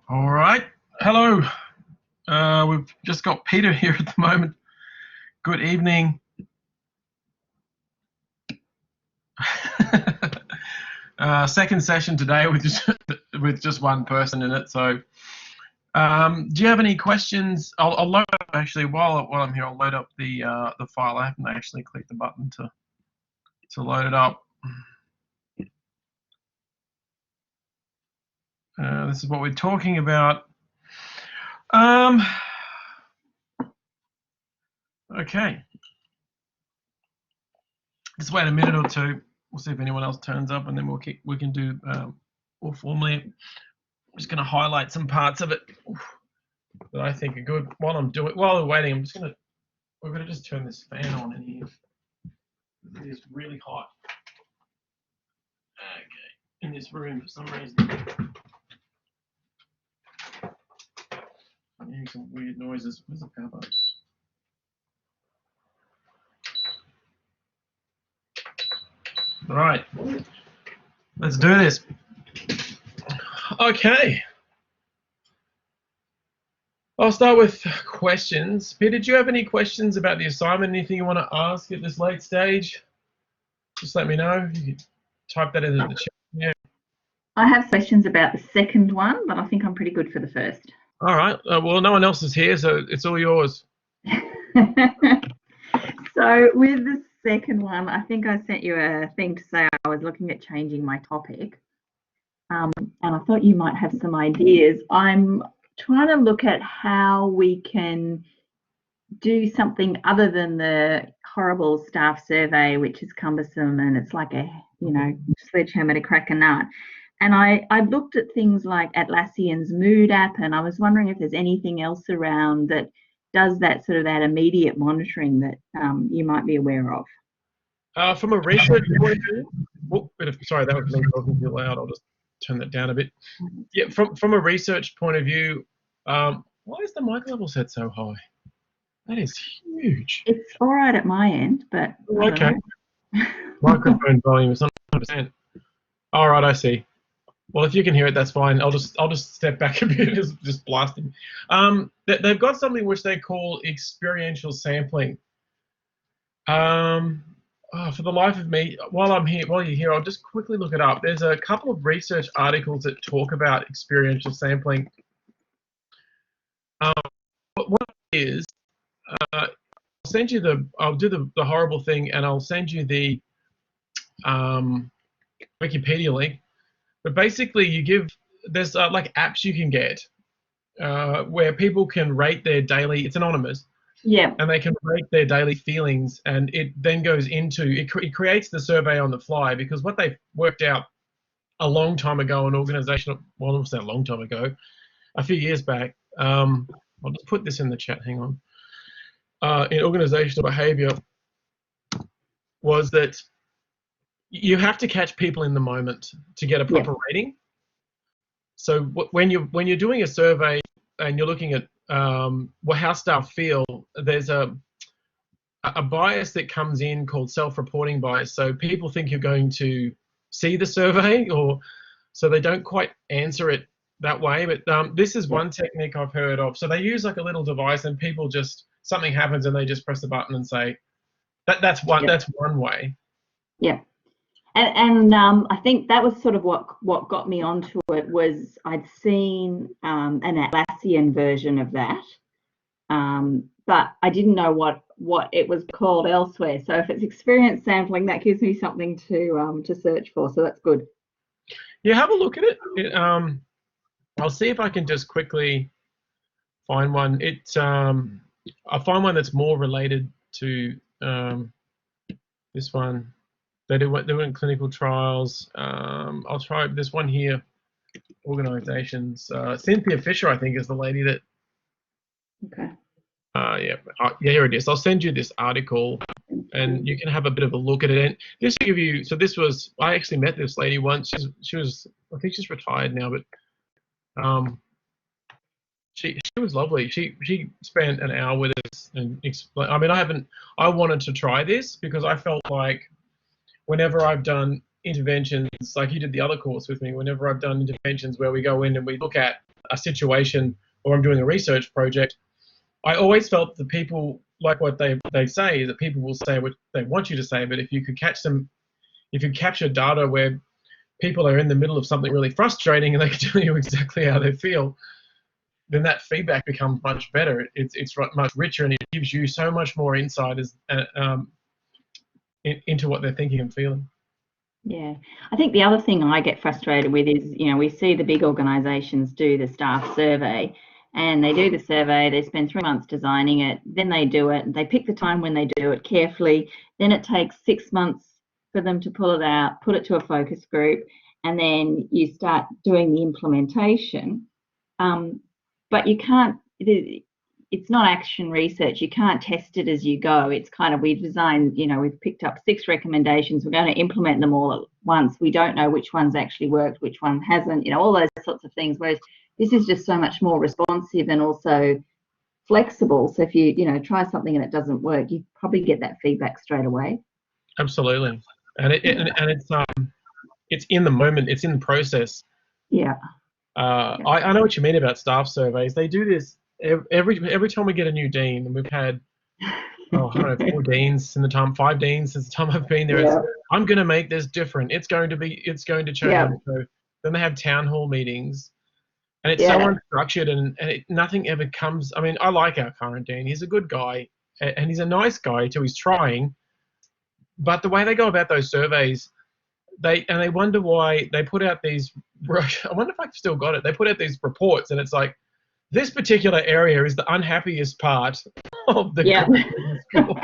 All right. Hello. We've just got Peter here at the moment. Good evening. Second session today with just one person in it. So, do you have any questions? I'll load up actually while I'm here. I'll load up the file. I haven't actually clicked the button to load it up. This is what we're talking about. Okay. Just wait a minute or two. We'll see if anyone else turns up, and then we can do more formally. I'm just going to highlight some parts of it that I think are good. While we're waiting, we're going to just turn this fan on in here. It is really hot. Okay, in this room for some reason. I'm hearing some weird noises. Where's the power button? All right, let's do this. Okay. I'll start with questions. Peter, did you have any questions about the assignment? Anything you want to ask at this late stage? Just let me know. You can type that into the chat. Yeah. I have questions about the second one, but I think I'm pretty good for the first. All right. Well, no one else is here, so it's all yours. So with the second one, I think I sent you a thing to say I was looking at changing my topic. And I thought you might have some ideas. I'm trying to look at how we can do something other than the horrible staff survey, which is cumbersome and it's like a, sledgehammer to crack a nut. And I looked at things like Atlassian's mood app, and I was wondering if there's anything else around that does that sort of that immediate monitoring that you might be aware of. From a research point of view, sorry, that was me talking too loud. I'll just turn that down a bit. Yeah, from a research point of view, why is the mic level set so high? That is huge. It's all right at my end, but okay. Microphone volume is 100%. All right, I see. Well, if you can hear it, that's fine. I'll just step back a bit, just blasting. They've got something which they call experiential sampling. For the life of me, while you're here, I'll just quickly look it up. There's a couple of research articles that talk about experiential sampling. But what it is, I'll send you I'll do the horrible thing, and I'll send you the Wikipedia link. But basically, there's like apps you can get where people can rate their daily. It's anonymous. Yeah. And they can rate their daily feelings, and it then goes into it creates the survey on the fly, because what they've worked out a long time ago, an organizational, well, not a long time ago, a few years back. I'll just put this in the chat. Hang on. In organizational behavior, was that you have to catch people in the moment to get a proper rating. So when you're doing a survey and you're looking at how staff feel, there's a bias that comes in called self-reporting bias. So people think you're going to see the survey, or so they don't quite answer it that way. But this is one technique I've heard of. So they use like a little device, and people something happens and they just press the button and say that's one way. Yeah. And I think that was sort of what got me onto it. Was I'd seen an Atlassian version of that, but I didn't know what it was called elsewhere. So if it's experience sampling, that gives me something to search for. So that's good. Yeah, have a look at it. I'll see if I can just quickly find one. I'll find one that's more related to this one. They went clinical trials. I'll try this one here. Organizations. Cynthia Fisher, I think, is the lady that. Okay. Yeah, here it is. I'll send you this article, and you can have a bit of a look at it. And this will give you. So this was. I actually met this lady once. She was. I think she's retired now, but she was lovely. She spent an hour with us and explain. I mean, I wanted to try this because I felt like, whenever I've done interventions, like you did the other course with me, whenever I've done interventions where we go in and we look at a situation or I'm doing a research project, I always felt that people like what they say, that people will say what they want you to say, but if you could catch them, if you capture data where people are in the middle of something really frustrating and they can tell you exactly how they feel, then that feedback becomes much better. It's much richer, and it gives you so much more insight into what they're thinking and feeling. Yeah, I think the other thing I get frustrated with is, we see the big organisations do the staff survey, and they do the survey, they spend 3 months designing it, then they do it, they pick the time when they do it carefully, then it takes 6 months for them to pull it out, put it to a focus group, and then you start doing the implementation. But you can't, it's not action research. You can't test it as you go. It's kind of, we've designed, we've picked up 6 recommendations. We're going to implement them all at once. We don't know which one's actually worked, which one hasn't, all those sorts of things. Whereas this is just so much more responsive and also flexible. So if you, try something and it doesn't work, you probably get that feedback straight away. Absolutely. And it's in the moment, it's in the process. Yeah. I know what you mean about staff surveys. They do this every time we get a new dean, and we've had I don't know, 4 deans in the time, 5 deans since the time I've been there. Yeah. I'm going to make this different. It's going to change. Yeah. So then they have town hall meetings, and it's so unstructured, and nothing ever comes. I mean, I like our current dean. He's a good guy, and he's a nice guy too. He's trying, but the way they go about those surveys, they wonder why they put out these. I wonder if I've still got it. They put out these reports, and it's like, this particular area is the unhappiest part of the school.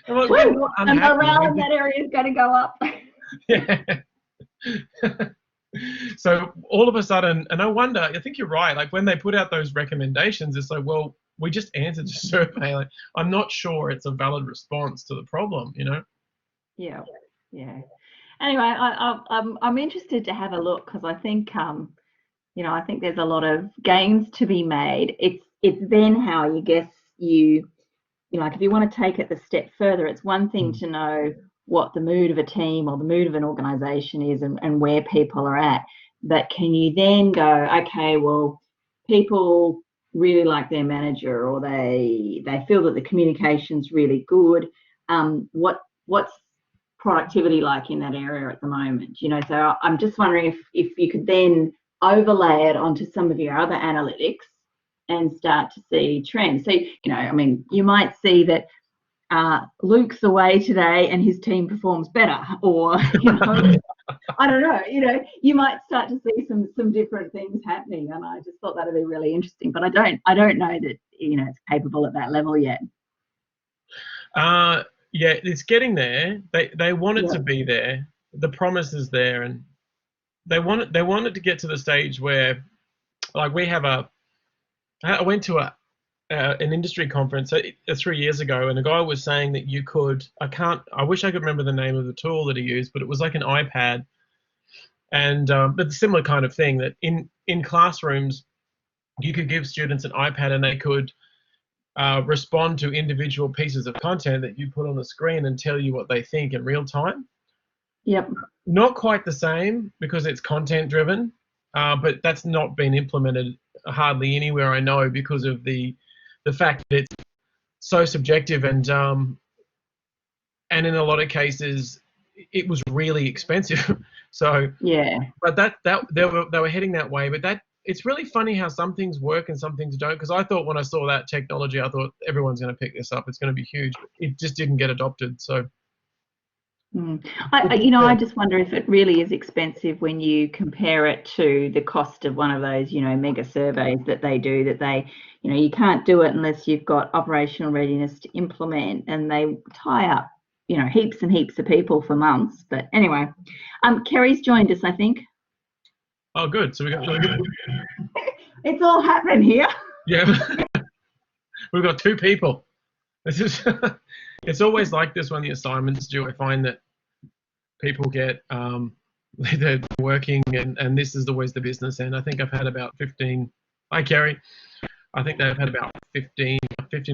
I'm like, we're not unhappy. And morale in that area is going to go up. Yeah. So all of a sudden, and I wonder, I think you're right, like when they put out those recommendations, it's like, well, we just answered the survey. Like, I'm not sure it's a valid response to the problem, Yeah. Anyway, I'm interested to have a look, because I think I think there's a lot of gains to be made. It's then how you like, if you want to take it the step further, it's one thing to know what the mood of a team or the mood of an organization is and where people are at. But can you then go, okay, well, people really like their manager, or they feel that the communication's really good. What's productivity like in that area at the moment? So I'm just wondering if you could then overlay it onto some of your other analytics and start to see trends. So, you might see that Luke's away today and his team performs better, or, I don't know, you might start to see some different things happening. And I just thought that'd be really interesting, but I don't know that, it's capable at that level yet. Yeah, it's getting there. They want it to be there. The promise is there, and they want it to get to the stage where, like, I went to an industry conference 3 years ago, and a guy was saying that you could, I wish I could remember the name of the tool that he used, but it was like an iPad, and but a similar kind of thing, that in classrooms you could give students an iPad and they could respond to individual pieces of content that you put on the screen and tell you what they think in real time. Yep. Not quite the same, because it's content driven, but that's not been implemented hardly anywhere I know, because of the fact that it's so subjective, and in a lot of cases it was really expensive. So yeah, but that they were heading that way. But it's really funny how some things work and some things don't, because I thought when I saw that technology, I thought everyone's going to pick this up, it's going to be huge. It just didn't get adopted. So I just wonder if it really is expensive when you compare it to the cost of one of those, mega surveys that they do, that they, you can't do it unless you've got operational readiness to implement, and they tie up, heaps and heaps of people for months. But anyway, Kerry's joined us, I think. Oh, good. So we got it's all happening here. Yeah. We've got 2 people. This is it's always like this when the assignments due. I find that people get they're working, and this is always the business end. I think I've had about 15. Hi, Kerry. I think they've had about 15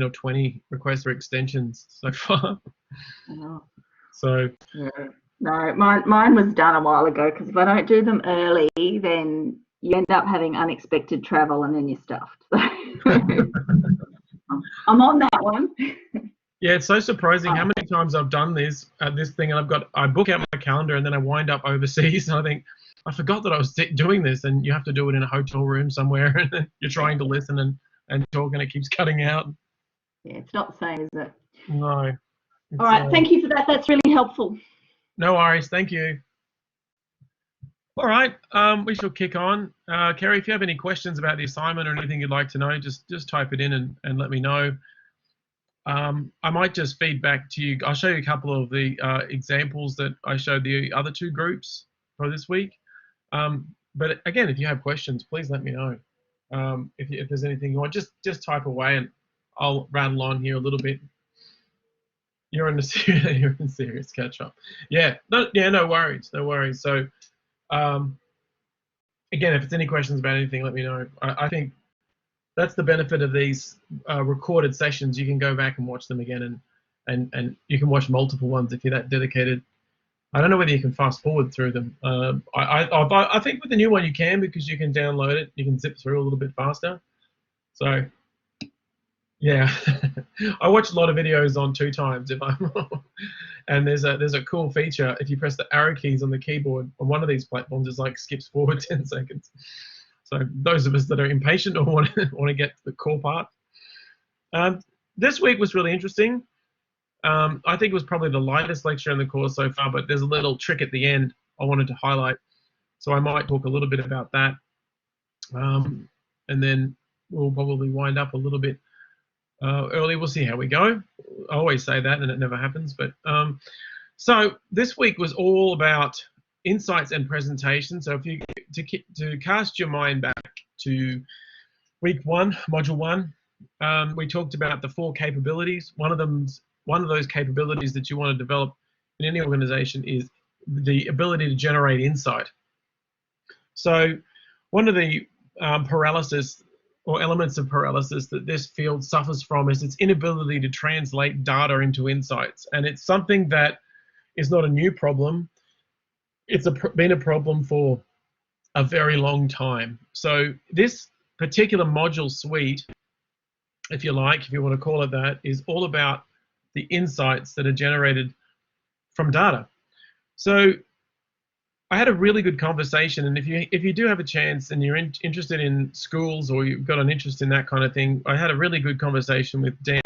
or 20 requests for extensions so far. Oh. So yeah. No, mine was done a while ago, because if I don't do them early, then you end up having unexpected travel and then you're stuffed. I'm on that one. Yeah, it's so surprising how many times I've done this thing, and I book out my calendar, and then I wind up overseas, and I think I forgot that I was doing this, and you have to do it in a hotel room somewhere, and you're trying to listen and talk, and it keeps cutting out. Yeah, it's not the same, is it? No. All right, thank you for that. That's really helpful. No worries, thank you. All right, we shall kick on. Kerry, if you have any questions about the assignment or anything you'd like to know, just type it in and let me know. I might just feed back to you. I'll show you a couple of the examples that I showed the other two groups for this week. But again, if you have questions, please let me know. If there's anything you want, just type away and I'll rattle on here a little bit. You're in the serious catch up. Yeah, no worries, no worries. So again, if it's any questions about anything, let me know. I think that's the benefit of these recorded sessions. You can go back and watch them again, and you can watch multiple ones if you're that dedicated. I don't know whether you can fast forward through them. I think with the new one you can, because you can download it. You can zip through a little bit faster. So yeah, I watch a lot of videos on 2 times if I'm and there's a cool feature. If you press the arrow keys on the keyboard on one of these platforms, it's like skips forward 10 seconds. So those of us that are impatient or want to get to the core part. This week was really interesting. I think it was probably the lightest lecture in the course so far, but there's a little trick at the end I wanted to highlight. So I might talk a little bit about that. And then we'll probably wind up a little bit early. We'll see how we go. I always say that and it never happens. But so this week was all about insights and presentation. So if you to cast your mind back to week 1, module 1, we talked about the 4 capabilities. One of those capabilities that you want to develop in any organization is the ability to generate insight. So one of the paralysis or elements of paralysis that this field suffers from is its inability to translate data into insights. And it's something that is not a new problem. It's been a problem for a very long time. So this particular module suite, if you like, if you want to call it that, is all about the insights that are generated from data. So I had a really good conversation, and if you do have a chance and you're interested in schools or you've got an interest in that kind of thing, I had a really good conversation with Dan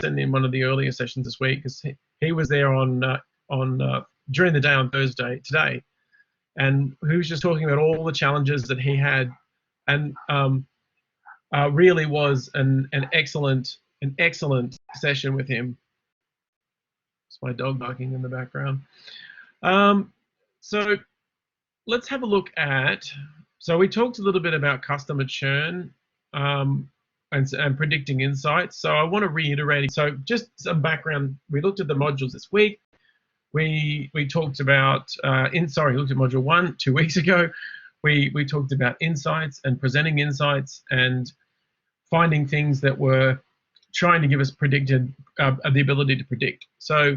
in one of the earlier sessions this week, because he was there on during the day on Thursday today, and he was just talking about all the challenges that he had, and really was an excellent session with him. It's my dog barking in the background. So let's have a look at, so we talked a little bit about customer churn and predicting insights. So I want to reiterate, so just some background. We looked at the modules this week. We talked about, we looked at module 1 2 weeks ago. We talked about insights and presenting insights and finding things that were trying to give us the ability to predict. So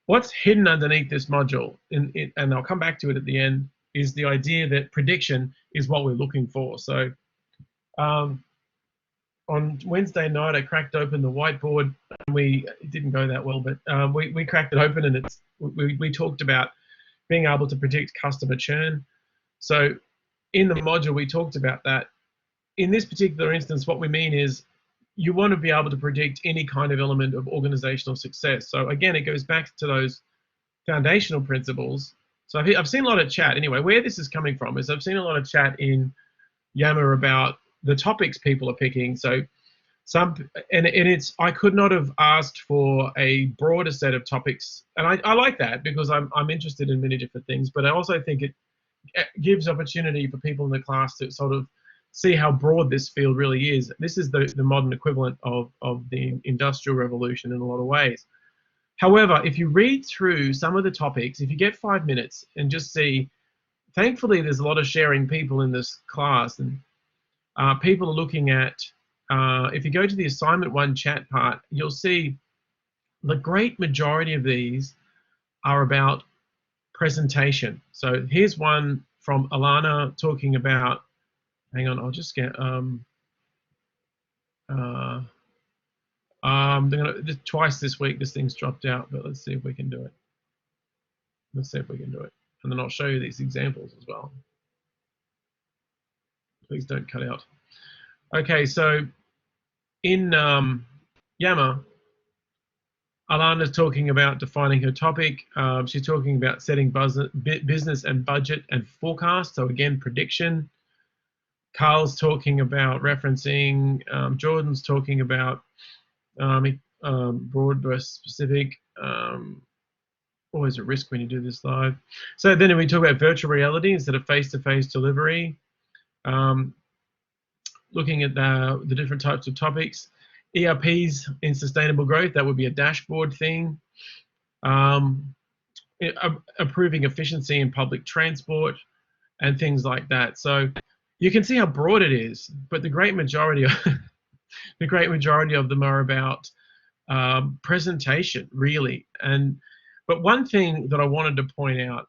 what's hidden underneath this module, and I'll come back to it at the end, is the idea that prediction is what we're looking for. So on Wednesday night, I cracked open the whiteboard, and it didn't go that well, but we cracked it open, and we talked about being able to predict customer churn. So in the module, we talked about that. In this particular instance, what we mean is you want to be able to predict any kind of element of organizational success. So again, it goes back to those foundational principles. So I've seen a lot of chat. Anyway, where this is coming from is I've seen a lot of chat in Yammer about the topics people are picking. So I could not have asked for a broader set of topics, and I like that because I'm interested in many different things. But I also think it gives opportunity for people in the class to sort of see how broad this field really is. This is the modern equivalent of the Industrial Revolution in a lot of ways. However, if you read through some of the topics, if you get 5 minutes and just see, thankfully there's a lot of sharing people in this class, and people are looking at, if you go to the assignment 1 chat part, you'll see the great majority of these are about presentation. So here's one from Alana talking about hang on, I'll just get twice this week this thing's dropped out, but let's see if we can do it. Let's see if we can do it. And then I'll show you these examples as well. Please don't cut out. Okay, so in Yammer, Alana's talking about defining her topic. She's talking about setting business and budget and forecast. So again, prediction. Carl's talking about referencing. Jordan's talking about broad versus specific. Always a risk when you do this live. So then we talk about virtual reality instead of face-to-face delivery. Looking at the different types of topics. ERPs in sustainable growth, that would be a dashboard thing. Improving efficiency in public transport and things like that. So you can see how broad it is, but the great majority of them are about presentation, really. But one thing that I wanted to point out,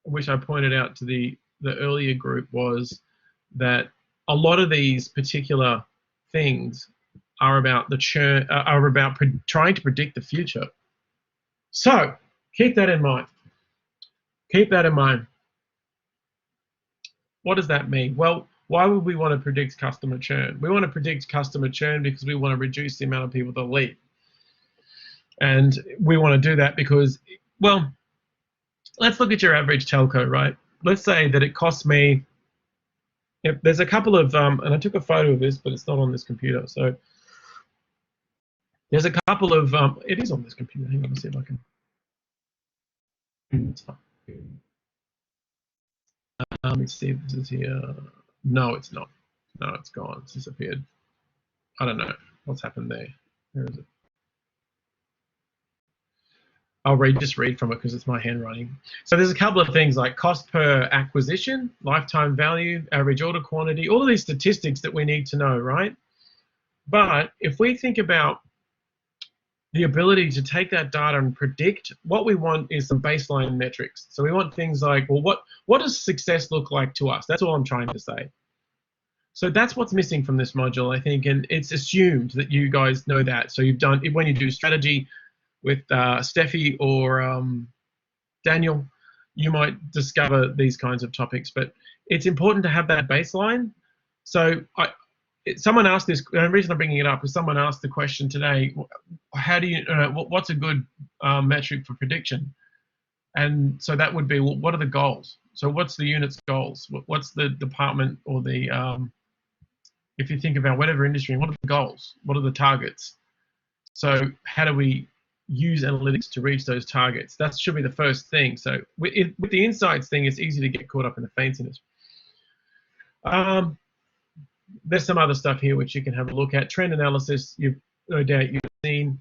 which I pointed out to the earlier group, was that a lot of these particular things are about trying to predict the future. So keep that in mind. Keep that in mind. What does that mean? Well, why would we want to predict customer churn? We want to predict customer churn because we want to reduce the amount of people that leave. And we want to do that because, well, let's look at your average telco, right? Let's say that it costs me, if there's a couple of, and I took a photo of this, but it's not on this computer. So there's a couple of, it is on this computer. Hang on, let's see if I can. Let's see if this is here. No, it's not. No, it's gone. It's disappeared. I don't know what's happened there. Where is it? I'll just read from it because it's my handwriting. So there's a couple of things like cost per acquisition, lifetime value, average order quantity, all of these statistics that we need to know, right? But if we think about the ability to take that data and predict, what we want is some baseline metrics. So we want things like, well, what does success look like to us? That's all I'm trying to say. So that's what's missing from this module, I think, and it's assumed that you guys know that. So you've done, when you do strategy with Steffi or Daniel, you might discover these kinds of topics, but it's important to have that baseline. So someone asked this, and the reason I'm bringing it up is someone asked the question today, how do you, what's a good metric for prediction? And so that would be, well, what are the goals? So what's the unit's goals? What's the department or the, if you think about whatever industry, what are the goals? What are the targets? So how do we use analytics to reach those targets? That should be the first thing. So with the insights thing, it's easy to get caught up in the fanciness. There's some other stuff here which you can have a look at. Trend analysis, no doubt you've seen.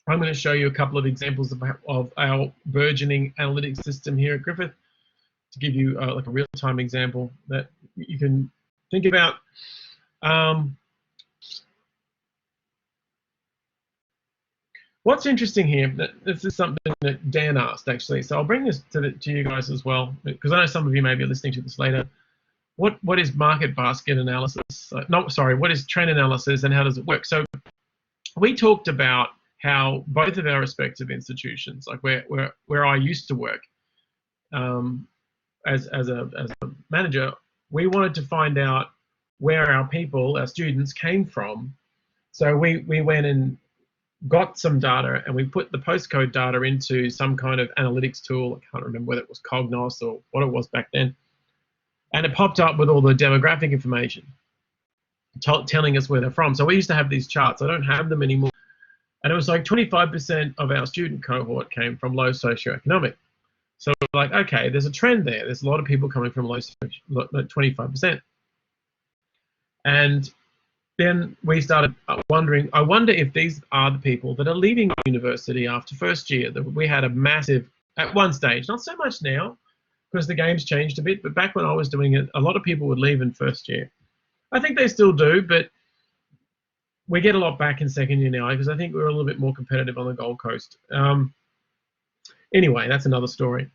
I'm going to show you a couple of examples of our burgeoning analytics system here at Griffith to give you like a real-time example that you can think about. What's interesting here, this is something that Dan asked actually, so I'll bring this to you guys as well, because I know some of you may be listening to this later. What is market basket analysis? No, sorry, what is trend analysis and how does it work? So we talked about how both of our respective institutions, like where I used to work as a manager, we wanted to find out where our people, our students, came from. So we went and got some data and we put the postcode data into some kind of analytics tool. I can't remember whether it was Cognos or what it was back then. And it popped up with all the demographic information telling us where they're from. So we used to have these charts. I don't have them anymore. And it was like 25% of our student cohort came from low socioeconomic. So we're like, okay, there's a trend there. There's a lot of people coming from low 25%. And then we started wondering, I wonder if these are the people that are leaving university after first year. That we had a massive, at one stage, not so much now, because the game's changed a bit, but back when I was doing it, a lot of people would leave in first year. I think they still do, but we get a lot back in second year now because I think we're a little bit more competitive on the Gold Coast. Anyway, that's another story.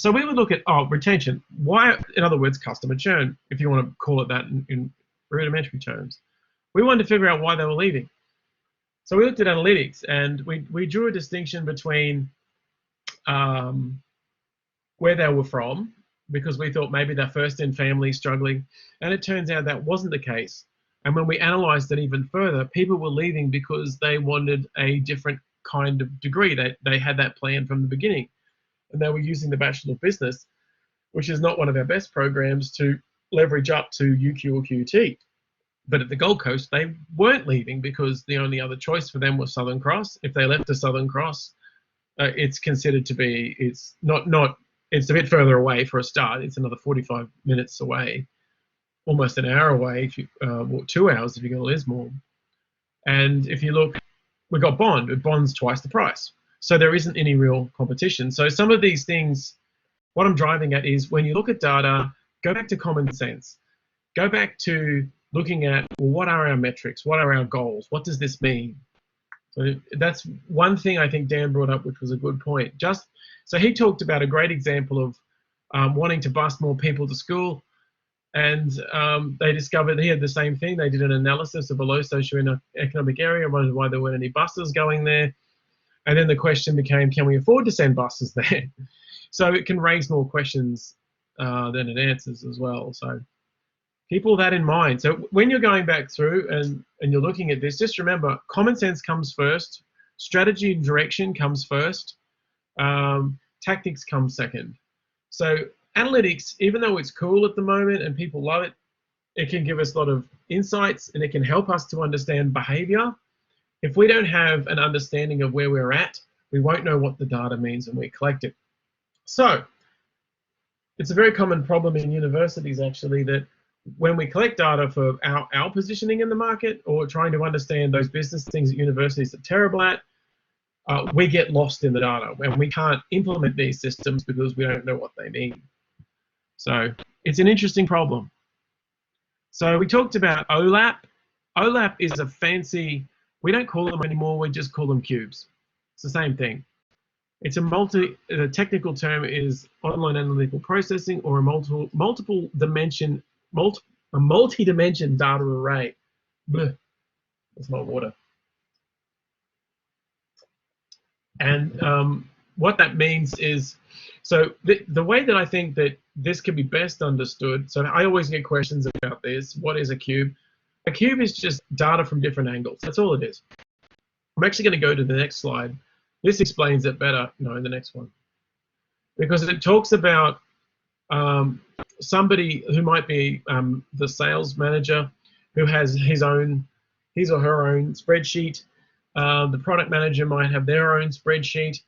So we would look at retention. Why, in other words, customer churn, if you want to call it that in rudimentary terms. We wanted to figure out why they were leaving. So we looked at analytics, and we drew a distinction between where they were from, because we thought maybe they're first in family struggling, and it turns out that wasn't the case. And when we analysed it even further, people were leaving because they wanted a different kind of degree. They had that plan from the beginning, and they were using the Bachelor of Business, which is not one of our best programs, to leverage up to UQ or QT. But at the Gold Coast, they weren't leaving because the only other choice for them was Southern Cross. If they left to Southern Cross, it's considered to be, it's it's a bit further away for a start. It's another 45 minutes away, almost an hour away, if you, or 2 hours if you go to Lismore. And if you look, we got Bond, but Bond's twice the price. So there isn't any real competition. So some of these things, what I'm driving at is when you look at data, go back to common sense. Go back to looking at, well, what are our metrics? What are our goals? What does this mean? So that's one thing I think Dan brought up, which was a good point. So he talked about a great example of wanting to bus more people to school, and they discovered he had the same thing. They did an analysis of a low socioeconomic area, wondered why there weren't any buses going there, and then the question became, can we afford to send buses there? So it can raise more questions than it answers as well. So keep all that in mind. So when you're going back through and you're looking at this, just remember, common sense comes first, strategy and direction comes first, tactics come second. So analytics, even though it's cool at the moment and people love it, it can give us a lot of insights and it can help us to understand behavior. If we don't have an understanding of where we're at, we won't know what the data means when we collect it. So it's a very common problem in universities, actually, that when we collect data for our positioning in the market or trying to understand those business things that universities are terrible at, we get lost in the data and we can't implement these systems because we don't know what they mean. So it's an interesting problem. So we talked about OLAP. OLAP is a fancy, we don't call them anymore, we just call them cubes. It's the same thing. It's the technical term is online analytical processing, or a multi-dimension data array. Blech. That's my water. And what that means is, so the way that I think that this can be best understood, so I always get questions about this, what is a cube? A cube is just data from different angles. That's all it is. I'm actually going to go to the next slide. This explains it better, in the next one. Because it talks about somebody who might be the sales manager who has his or her own spreadsheet. The product manager might have their own spreadsheet,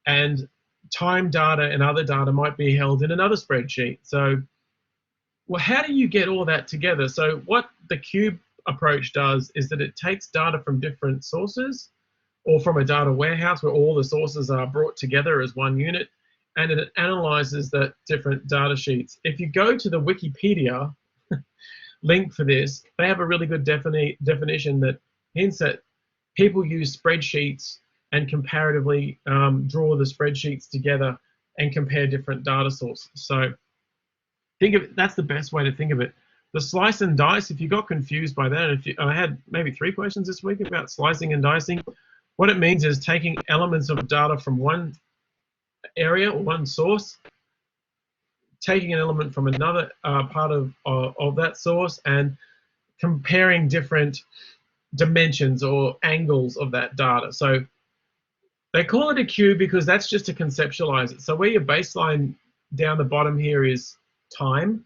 and time data and other data might be held in another spreadsheet. So, well, how do you get all that together? So what the cube approach does is that it takes data from different sources, or from a data warehouse where all the sources are brought together as one unit, and it analyzes the different data sheets. If you go to the Wikipedia link for this, they have a really good definition that hints at people use spreadsheets and comparatively draw the spreadsheets together and compare different data sources. So think of it, that's the best way to think of it. The slice and dice, if you got confused by that, I had maybe 3 questions this week about slicing and dicing. What it means is taking elements of data from one area or one source, taking an element from another part of that source, and comparing different dimensions or angles of that data. So they call it a cube because that's just to conceptualize it. So where your baseline down the bottom here is time,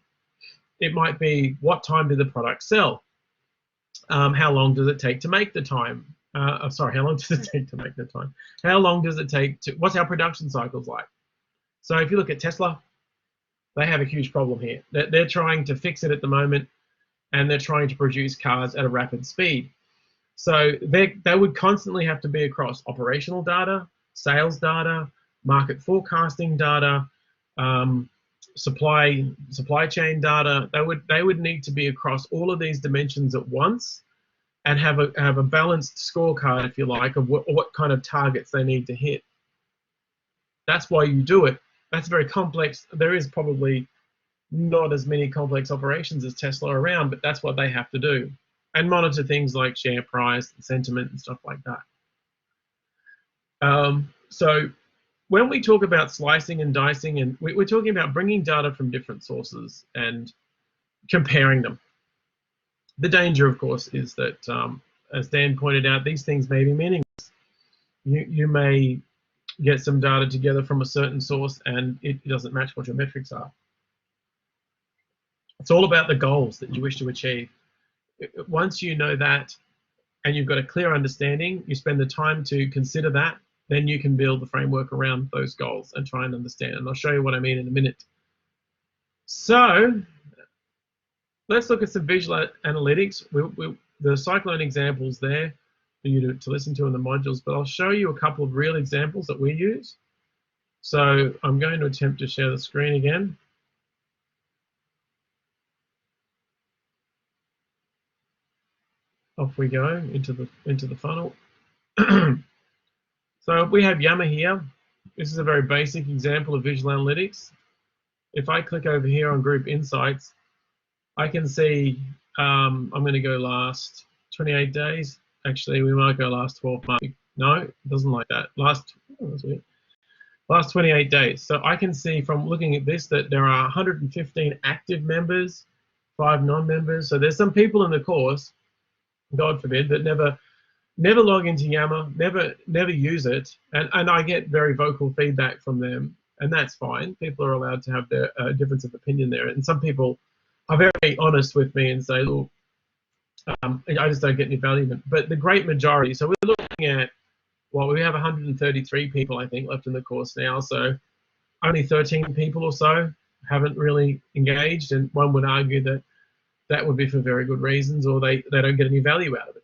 it might be what time did the product sell? How long does it take to make the time? How long does it take to make the time? How long does it take to, what's our production cycles like? So if you look at Tesla, they have a huge problem here. They're trying to fix it at the moment, and they're trying to produce cars at a rapid speed. So they would constantly have to be across operational data, sales data, market forecasting data, supply chain data. They would need to be across all of these dimensions at once, and have a balanced scorecard, if you like, of what kind of targets they need to hit. That's why you do it. that's very complex. There is probably not as many complex operations as Tesla around, but that's what they have to do, and monitor things like share price and sentiment and stuff like that. So when we talk about slicing and dicing, and we're talking about bringing data from different sources and comparing them. The danger, of course, is that, as Dan pointed out, these things may be meaningless. You may get some data together from a certain source and it doesn't match what your metrics are. It's all about the goals that you wish to achieve. Once you know that and you've got a clear understanding, you spend the time to consider that, then you can build the framework around those goals and try and understand. And I'll show you what I mean in a minute. So let's look at some visual analytics. The scikit-learn examples there for you to listen to in the modules, but I'll show you a couple of real examples that we use. So I'm going to attempt to share the screen again. Off we go into the funnel. So we have Yammer here. This is a very basic example of visual analytics. If I click over here on Group Insights, I can see I'm going to go last 28 days. Actually, we might go last 12 months. No, it doesn't like that. Last 28 days. So I can see from looking at this that there are 115 active members, 5 non-members. So there's some people in the course, God forbid, that never log into Yammer, never use it, and I get very vocal feedback from them, and that's fine. People are allowed to have their difference of opinion there, and some people are very honest with me and say, look, I just don't get any value. But the great majority, so we're looking at, well, we have 133 people, I think, left in the course now, so only 13 people or so haven't really engaged, and one would argue that that would be for very good reasons, or they don't get any value out of it.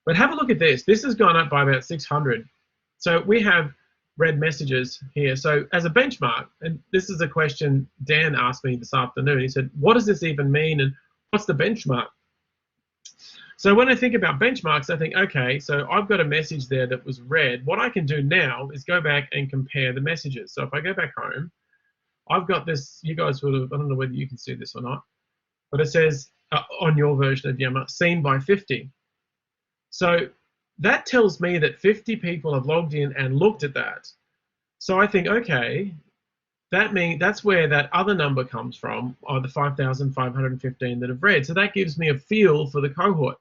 But have a look at this. This has gone up by about 600. So we have read messages here. So as a benchmark, and this is a question Dan asked me this afternoon. He said, what does this even mean, and what's the benchmark? So when I think about benchmarks, I think, okay, so I've got a message there that was read. What I can do now is go back and compare the messages. So if I go back home, I've got this, you guys would have, I don't know whether you can see this or not, but it says on your version of Yammer, seen by 50. So that tells me that 50 people have logged in and looked at that. So I think, okay, that's where that other number comes from, or the 5,515 that have read. So that gives me a feel for the cohort.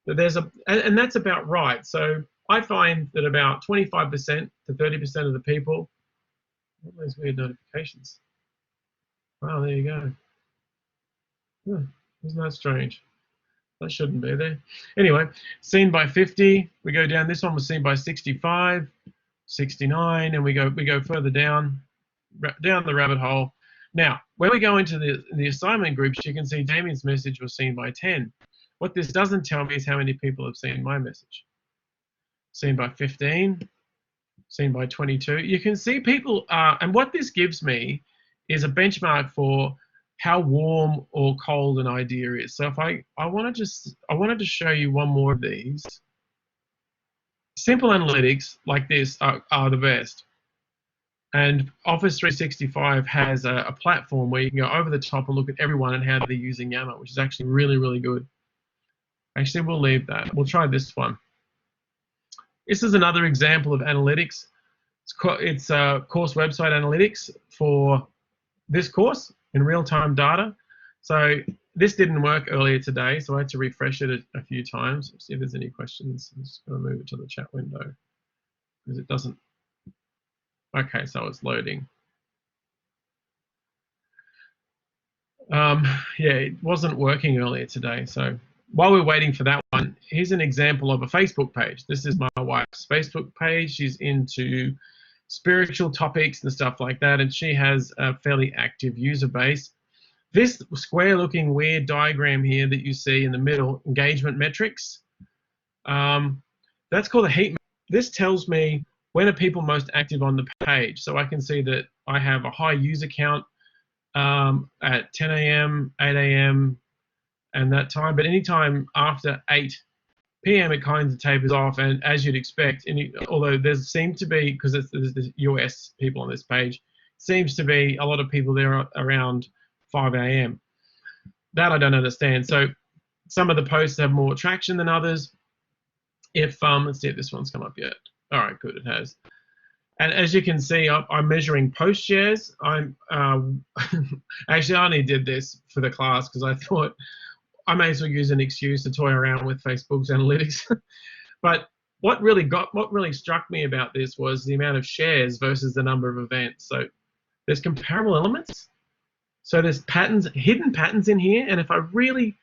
That there's and that's about right. So I find that about 25% to 30% of the people, what are those weird notifications? Wow, there you go. Huh, isn't that strange? That shouldn't be there. Anyway, seen by 50, we go down. This one was seen by 65, 69, and we go further down the rabbit hole. Now, when we go into the assignment groups, you can see Damien's message was seen by 10. What this doesn't tell me is how many people have seen my message. Seen by 15, seen by 22. You can see people, and what this gives me is a benchmark for how warm or cold an idea is. So if I wanted to show you one more of these. Simple analytics like this are the best. And Office 365 has a platform where you can go over the top and look at everyone and how they're using Yammer, which is actually really, really good. Actually, we'll leave that. We'll try this one. This is another example of analytics. It's course website analytics for this course in real-time data. So this didn't work earlier today, so I had to refresh it a few times. See if there's any questions. I'm just going to move it to the chat window because it doesn't. Okay, so it's loading. Yeah, it wasn't working earlier today. So while we're waiting for that one, here's an example of a Facebook page. This is my wife's Facebook page. She's into spiritual topics and stuff like that, and she has a fairly active user base. This square-looking weird diagram here that you see in the middle, engagement metrics, that's called a heat map. This tells me when are people most active on the page. So I can see that I have a high user count at 10 a.m., 8 a.m., and that time. But anytime after 8 p.m., it kind of tapers off. And as you'd expect, although there seems to be, because there's the US people on this page, seems to be a lot of people there around 5 a.m. That I don't understand. So some of the posts have more traction than others. If let's see if this one's come up yet. All right, good, it has. And as you can see, I'm measuring post shares. I'm actually I only did this for the class because I thought I may as well use an excuse to toy around with Facebook's analytics. But what really struck me about this was the amount of shares versus the number of events. So there's comparable elements. So there's patterns, hidden patterns in here, and if I really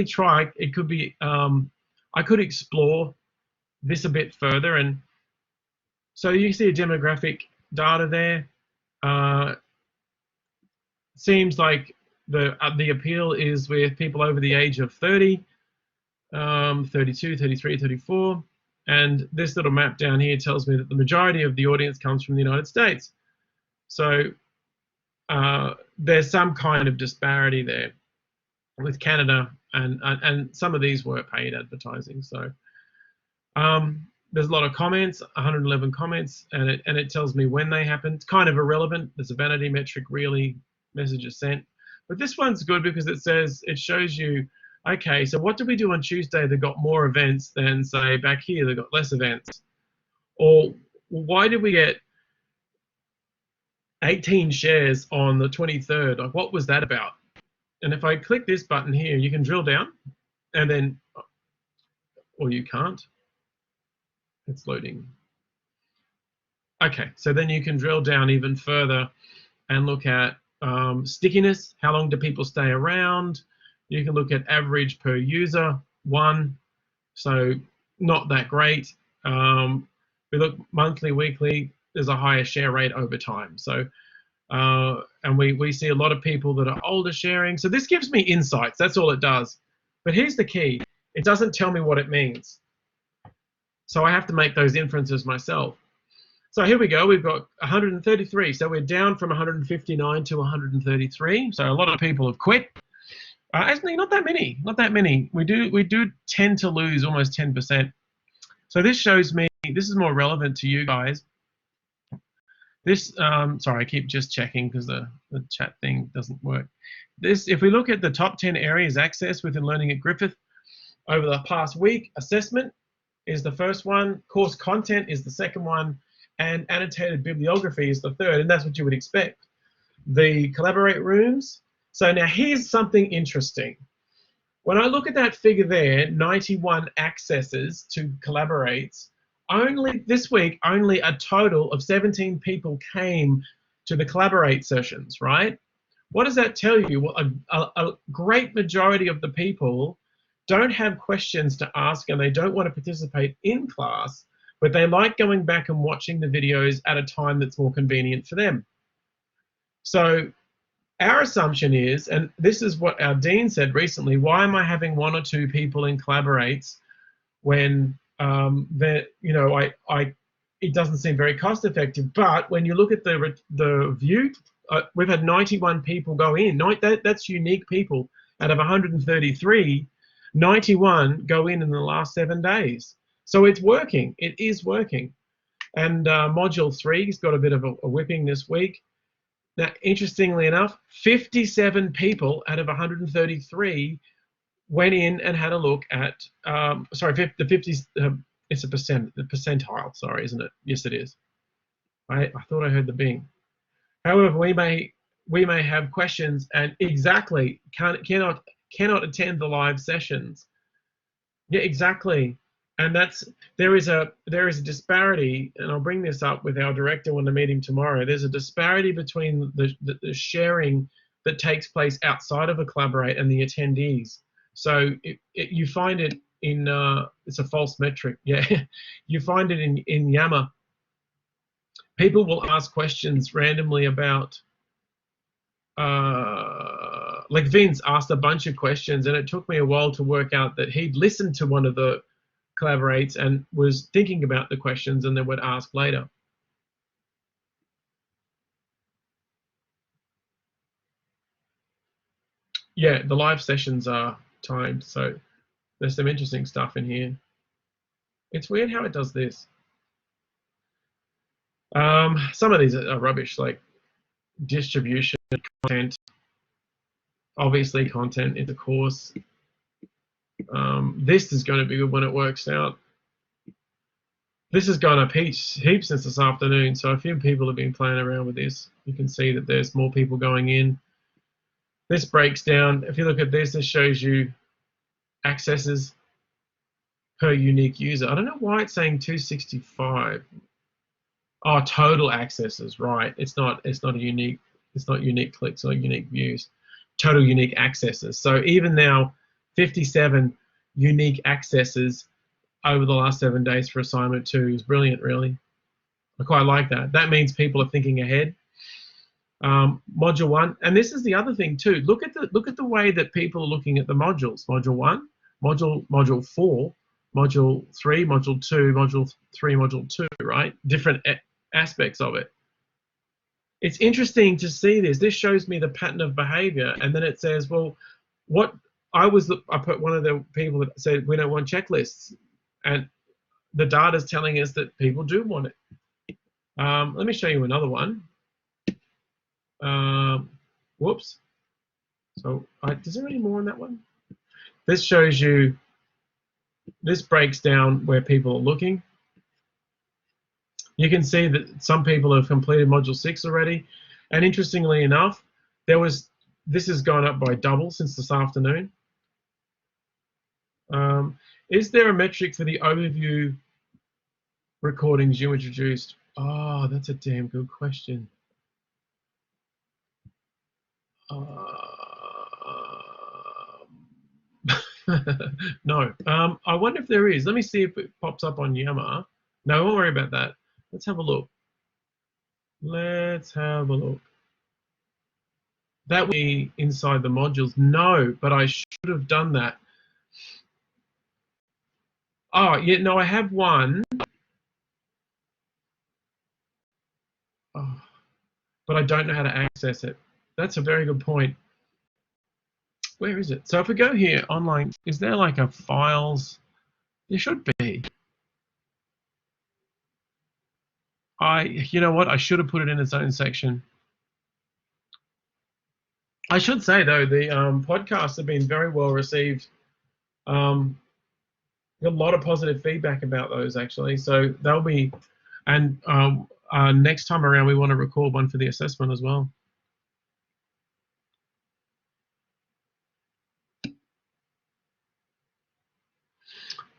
try, it could be I could explore this a bit further. And so you see a demographic data there. Seems like the appeal is with people over the age of 30, 32, 33, 34. And this little map down here tells me that the majority of the audience comes from the United States. So there's some kind of disparity there with Canada, and some of these were paid advertising. So there's a lot of comments, 111 comments, and it tells me when they happened. It's kind of irrelevant. There's a vanity metric, really, messages sent. But this one's good because it shows you, okay, so what did we do on Tuesday that got more events than, say, back here that got less events? Or why did we get 18 shares on the 23rd? Like, what was that about? And if I click this button here, you can drill down, and then, or you can't. It's loading. Okay, so then you can drill down even further and look at stickiness. How long do people stay around? You can look at average per user, 1. So not that great. We look monthly, weekly, there's a higher share rate over time. So, and we see a lot of people that are older sharing. So this gives me insights, that's all it does. But here's the key, it doesn't tell me what it means. So I have to make those inferences myself. So here we go, we've got 133. So we're down from 159 to 133. So a lot of people have quit. Actually, not that many. We do tend to lose almost 10%. So this shows me, this is more relevant to you guys. This, sorry, I keep just checking because the chat thing doesn't work. This, if we look at the top 10 areas accessed within Learning at Griffith over the past week, assessment is the first one, course content is the second one, and annotated bibliography is the third, and that's what you would expect. The collaborate rooms. So now here's something interesting. When I look at that figure there, 91 accesses to collaborates, only this week, only a total of 17 people came to the collaborate sessions, right? What does that tell you? Well, a great majority of the people don't have questions to ask and they don't want to participate in class, but they like going back and watching the videos at a time that's more convenient for them. So our assumption is, and this is what our dean said recently, why am I having 1 or 2 people in collaborates when it doesn't seem very cost effective? But when you look at the view, we've had 91 people go in. That's unique people. Out of 133, 91 go in the last 7 days. So it's working. It is working. And module 3 has got a bit of a whipping this week. Now, interestingly enough, 57 people out of 133 went in and had a look at, sorry, the 50s, it's the percentile, sorry, isn't it? Yes, it is. I thought I heard the bing. However, we may have questions and exactly cannot attend the live sessions. Yeah, exactly. And there is a disparity, and I'll bring this up with our director when I meet him tomorrow. There's a disparity between the sharing that takes place outside of a collaborate and the attendees. So you find it in it's a false metric. Yeah, you find it in Yammer. People will ask questions randomly about. Like Vince asked a bunch of questions, and it took me a while to work out that he'd listened to one of the collaborates and was thinking about the questions and then would ask later. Yeah, the live sessions are timed, so there's some interesting stuff in here. It's weird how it does this. Some of these are rubbish, like distribution, content. Obviously, content is a course. This is going to be good when it works out. This has gone up heaps since this afternoon, so a few people have been playing around with this. You can see that there's more people going in. This breaks down. If you look at this, this shows you accesses per unique user. I don't know why it's saying 265. Oh, total accesses, right? It's not a unique. It's not unique clicks or unique views. Total unique accesses. So even now, 57 unique accesses over the last 7 days for assignment 2 is brilliant, really. I quite like that. That means people are thinking ahead. Module 1, and this is the other thing too. Look at the way that people are looking at the modules. Module 1, module 4, module 3, module 2, module 3, module 2. Right? Different aspects of it. It's interesting to see this. This shows me the pattern of behavior, and then it says, well, what I put one of the people that said we don't want checklists, and the data is telling us that people do want it. Let me show you another one. Whoops. So is there any more on that one? This shows you, this breaks down where people are looking. You can see that some people have completed module 6 already, and interestingly enough, this has gone up by double since this afternoon. Is there a metric for the overview recordings you introduced? Oh, that's a damn good question. No. I wonder if there is. Let me see if it pops up on Yammer. No, don't worry about that. Let's have a look. Let's have a look. That would be inside the modules. No, but I should have done that. Oh, yeah, no, I have one. Oh, but I don't know how to access it. That's a very good point. Where is it? So if we go here, online, is there like a files? There should be. You know what? I should have put it in its own section. I should say though, the podcasts have been very well received. Got a lot of positive feedback about those actually. So they'll be, and next time around we want to record one for the assessment as well.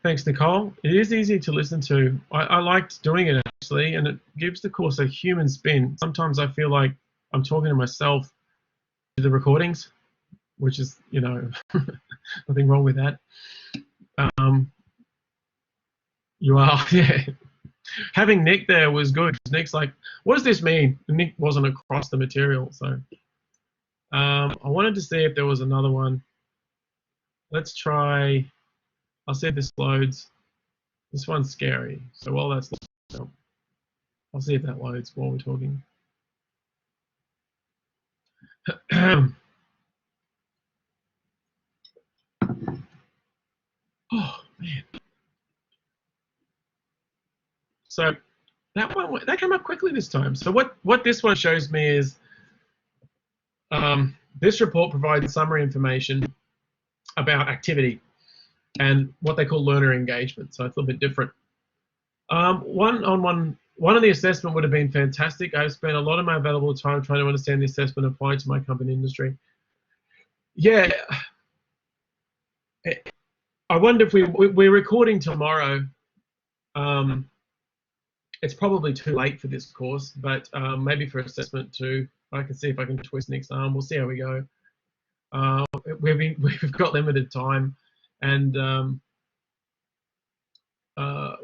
Thanks, Nicole. It is easy to listen to. I liked doing it actually, and it gives the course a human spin. Sometimes I feel like I'm talking to myself to the recordings, which is, you know, nothing wrong with that. You are, yeah. Having Nick there was good. Nick's like, what does this mean? And Nick wasn't across the material, so. I wanted to see if there was another one. Let's try. I'll see if this loads. This one's scary. So while that's loading, I'll see if that loads while we're talking. Oh man. So that came up quickly this time. So what this one shows me is this report provides summary information about activity and what they call learner engagement. So it's a little bit different. One of the assessment would have been fantastic. I've spent a lot of my available time trying to understand the assessment applied to my company industry. Yeah, I wonder if we're recording tomorrow. It's probably too late for this course, but maybe for assessment 2, I can see if I can twist Nick's arm. We'll see how we go. We've got limited time, and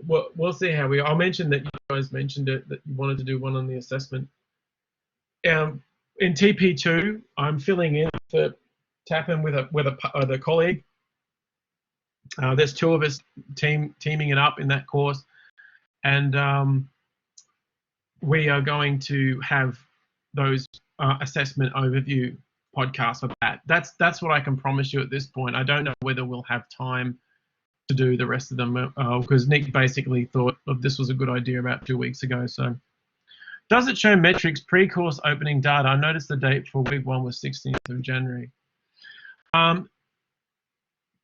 we'll see how we. I'll mention that you guys mentioned it, that you wanted to do one on the assessment. In TP2, I'm filling in for Tappan with a colleague. There's 2 of us teaming it up in that course, and we are going to have those assessment overview podcasts for that. That's what I can promise you at this point. I don't know whether we'll have time to do the rest of them because Nick basically thought this was a good idea about 2 weeks ago. So Does it show metrics pre-course opening data? I noticed the date for week 1 was 16th of January.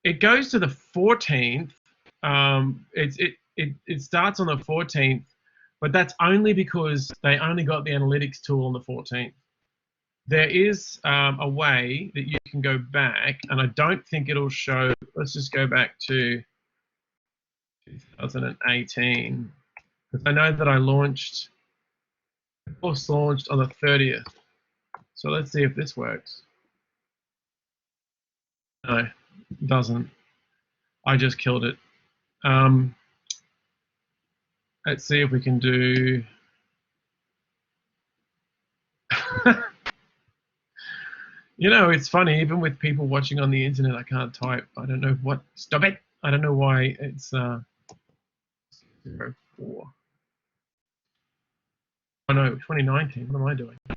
It goes to the 14th. It starts on the 14th, but that's only because they only got the analytics tool on the 14th. There is a way that you can go back, and I don't think it'll show. Let's just go back to 2018, because I know that I launched. The course launched on the 30th. So let's see if this works. No, it doesn't. I just killed it. Let's see if we can do. You know, it's funny, even with people watching on the internet, I can't type. I don't know what. Stop it. I don't know why it's 04. Oh no, 2019. What am I doing? I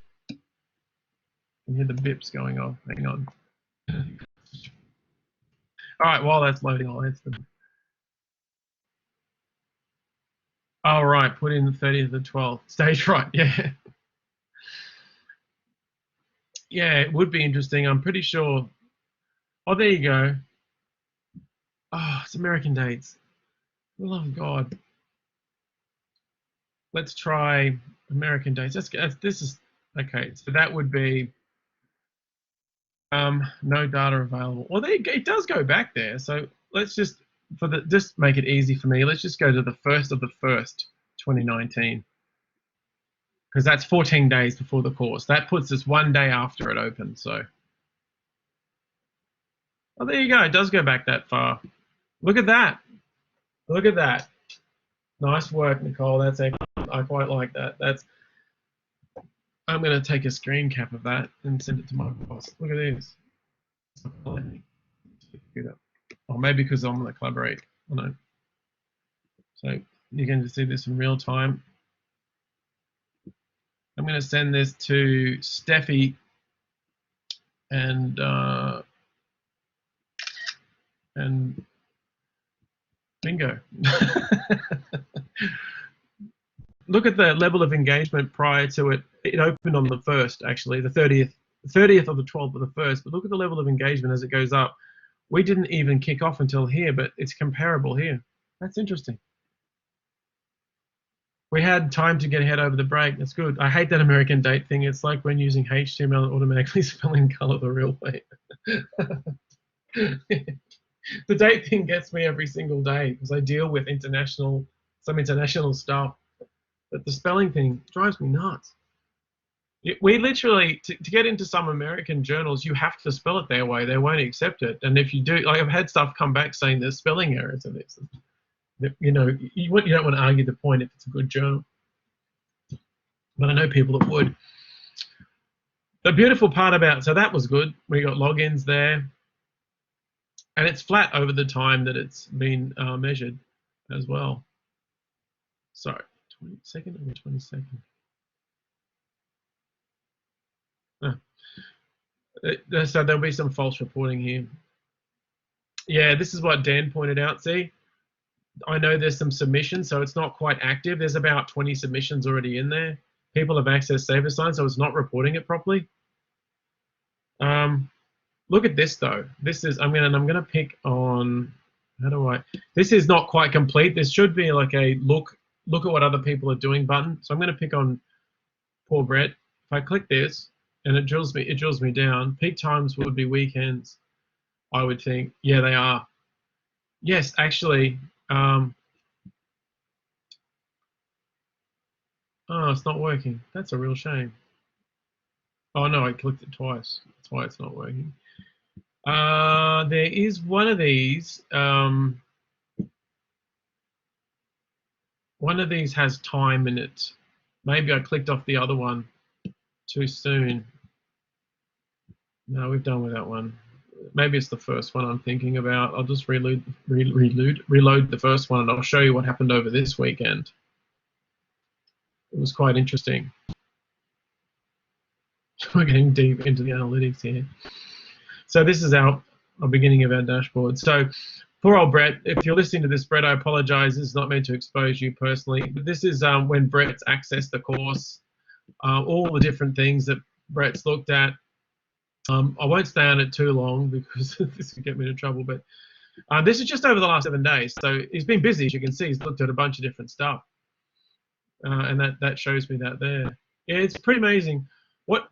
can hear the bips going off. Hang on. All right, while that's loading, I'll answer them. All right, put in the 30th of 12th. Stage right, yeah. Yeah, it would be interesting. I'm pretty sure. Oh, there you go. Oh, it's American dates. For the love of God. Let's try American dates. This is okay. So that would be no data available. Well, it does go back there. So let's just just make it easy for me. Let's just go to the 1st of the 1st, 2019, because that's 14 days before the course. That puts us 1 day after it opened. So, oh, there you go. It does go back that far. Look at that. Look at that. Nice work, Nicole. That's excellent. I quite like that. I'm going to take a screen cap of that and send it to my boss. Look at this. Or maybe because I'm going to collaborate. I don't know. So you can just see this in real time. I'm going to send this to Steffi and bingo. Look at the level of engagement prior to it. It opened on the 1st, actually, the 30th of the 12th of the 1st. But look at the level of engagement as it goes up. We didn't even kick off until here, but it's comparable here. That's interesting. We had time to get ahead over the break. That's good. I hate that American date thing. It's like when using HTML and automatically spelling color the real way. The date thing gets me every single day because I deal with some international stuff. But the spelling thing drives me nuts. We literally, to get into some American journals, you have to spell it their way. They won't accept it. And if you do, like I've had stuff come back saying there's spelling errors in this. You know, you don't want to argue the point if it's a good journal. But I know people that would. The beautiful part about, so that was good. We got logins there. And it's flat over the time that it's been measured as well. Sorry. 22nd or 22nd? So there'll be some false reporting here. Yeah, this is what Dan pointed out. See, I know there's some submissions, so it's not quite active. There's about 20 submissions already in there. People have accessed saver sign, so it's not reporting it properly. Look at this though. This is I'm gonna pick on. How do I? This is not quite complete. This should be like a look at what other people are doing button. So I'm going to pick on poor Brett. If I click this and it drills me down. Peak times would be weekends, I would think. Yeah, they are. Yes, actually. Oh, it's not working. That's a real shame. Oh no, I clicked it twice. That's why it's not working. There is one of these. One of these has time in it. Maybe I clicked off the other one too soon. No, we've done with that one. Maybe it's the first one I'm thinking about. I'll just reload the first one and I'll show you what happened over this weekend. It was quite interesting. We're getting deep into the analytics here. So this is our beginning of our dashboard. So poor old Brett, if you're listening to this, Brett, I apologize. This is not meant to expose you personally. But this is when Brett's accessed the course. all the different things that Brett's looked at. I won't stay on it too long because this could get me into trouble, but this is just over the last 7 days. So he's been busy, as you can see. He's looked at a bunch of different stuff. And that shows me that there. Yeah, it's pretty amazing. What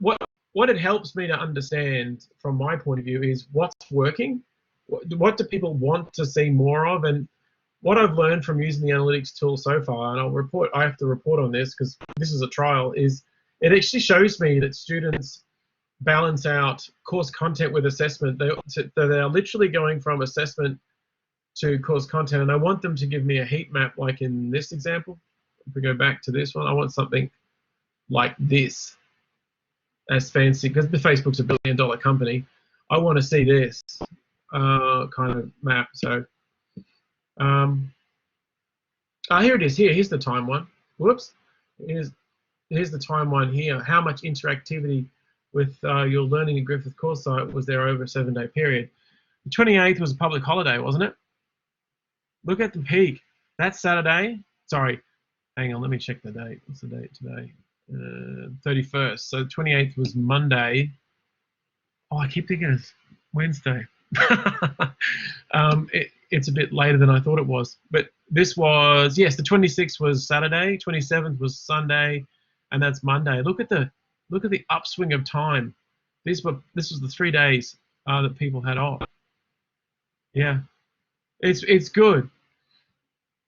it helps me to understand from my point of view is what's working, what do people want to see more of, and what I've learned from using the analytics tool so far, and I have to report on this because this is a trial, is it actually shows me that students balance out course content with assessment. They're literally going from assessment to course content, and I want them to give me a heat map like in this example. If we go back to this one, I want something like this, as fancy, because Facebook's $1 billion company. I want to see this kind of map. So here it is. Here's the time one. Whoops. Here's the time one here. How much interactivity with your learning at Griffith course site was there over a 7-day period? The 28th was a public holiday, wasn't it? Look at the peak. That's Saturday. Sorry, hang on, let me check the date. What's the date today? 31st. So 28th was Monday. Oh, I keep thinking it's Wednesday. It's a bit later than I thought it was. But this was, yes, the 26th was Saturday, 27th was Sunday, and that's Monday. Look at the upswing of time. This was the 3 days that people had off. Yeah, it's good.